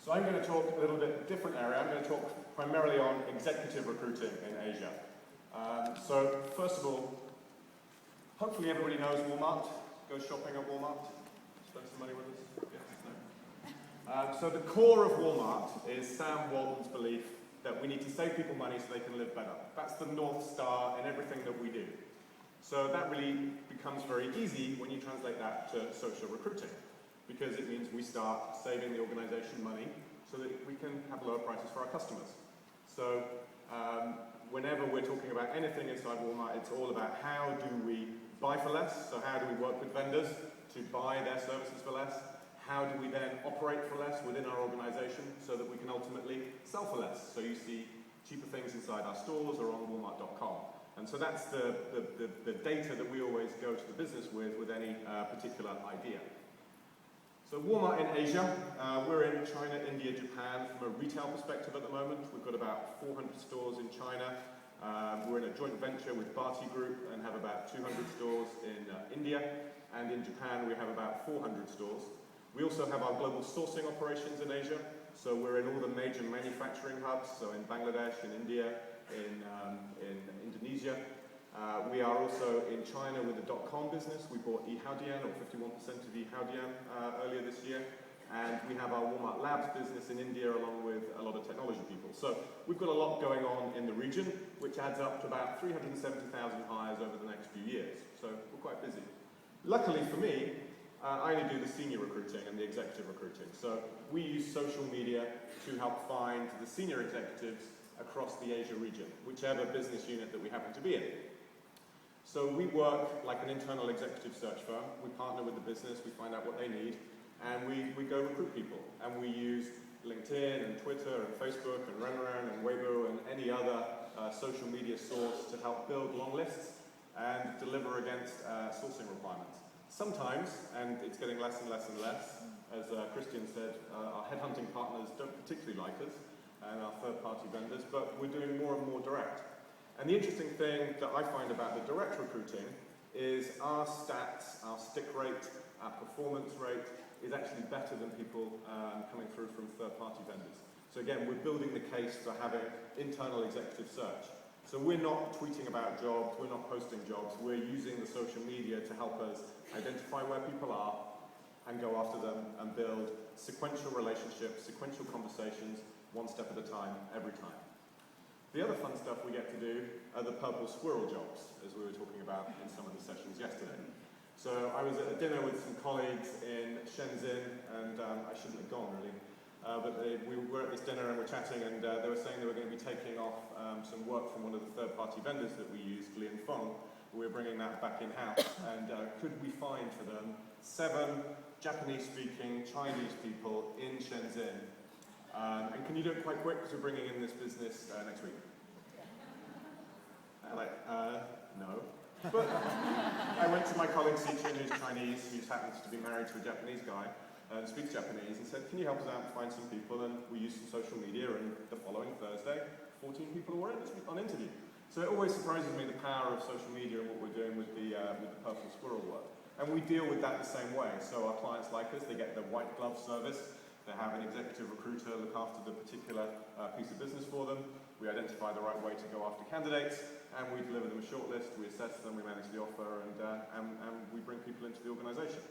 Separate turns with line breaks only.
So I'm going to talk a little bit different area. I'm going to talk primarily on executive recruiting in Asia. So first of all, hopefully everybody knows Walmart. Goes shopping at Walmart. Spend some money with us. Yes, no. So the core of Walmart is Sam Walton's belief that we need to save people money so they can live better. That's the North Star in everything that we do. So that really becomes very easy when you translate that to social recruiting, because it means we start saving the organization money so that we can have lower prices for our customers. So whenever we're talking about anything inside Walmart, it's all about how do we buy for less, so how do we work with vendors to buy their services for less, how do we then operate for less within our organization so that we can ultimately sell for less. So you see cheaper things inside our stores or on walmart.com. And so that's the data that we always go to the business with any particular idea. So Walmart in Asia, we're in China, India, Japan. From a retail perspective at the moment, we've got about 400 stores in China. We're in a joint venture with Bharti Group and have about 200 stores in India. And in Japan, we have about 400 stores. We also have our global sourcing operations in Asia. So we're in all the major manufacturing hubs, so in Bangladesh, in India, in Indonesia. We are also in China with the .com business. We bought Heaton, or 51% of Heaton, earlier this year. And we have our Walmart Labs business in India along with a lot of technology people. So we've got a lot going on in the region, which adds up to about 370,000 hires over the next few years. So we're quite busy. Luckily for me, I only do the senior recruiting and the executive recruiting. So we use social media to help find the senior executives across the Asia region, whichever business unit that we happen to be in. So we work like an internal executive search firm. We partner with the business, we find out what they need, and we go recruit people. And we use LinkedIn and Twitter and Facebook and Renren and Weibo and any other social media source to help build long lists and deliver against sourcing requirements. Sometimes, and it's getting less and less and less, as Christian said, our headhunting partners don't particularly like us, and our third-party vendors, but we're doing more and more direct. And the interesting thing that I find about the direct recruiting is our stats, our stick rate, our performance rate is actually better than people coming through from third-party vendors. So again, we're building the case for having internal executive search. So we're not tweeting about jobs, we're not posting jobs, we're using the social media to help us identify where people are and go after them and build sequential relationships, sequential conversations, one step at a time, every time. The other fun stuff we get to do are the purple squirrel jobs, as we were talking about in some of the sessions yesterday. So I was at a dinner with some colleagues in Shenzhen, and I shouldn't have gone really, but we were at this dinner and we're chatting, and they were saying they were going to be taking off some work from one of the third-party vendors that we use, Lian Feng. We're bringing that back in-house, and could we find for them 7 Japanese-speaking Chinese people in Shenzhen? And can you do it quite quick because we're bringing in this business next week? No. But I went to my colleague Heaton, who's Chinese, who happens to be married to a Japanese guy, and speaks Japanese, and said, can you help us out and find some people? And we used some social media, and the following Thursday, 14 people were on interview. So it always surprises me the power of social media and what we're doing with the purple squirrel work. And we deal with that the same way. So our clients like us, they get the white glove service. They have an executive recruiter look after the particular piece of business for them. We identify the right way to go after candidates, and we deliver them a shortlist, we assess them, we manage the offer, and we bring people into the organization.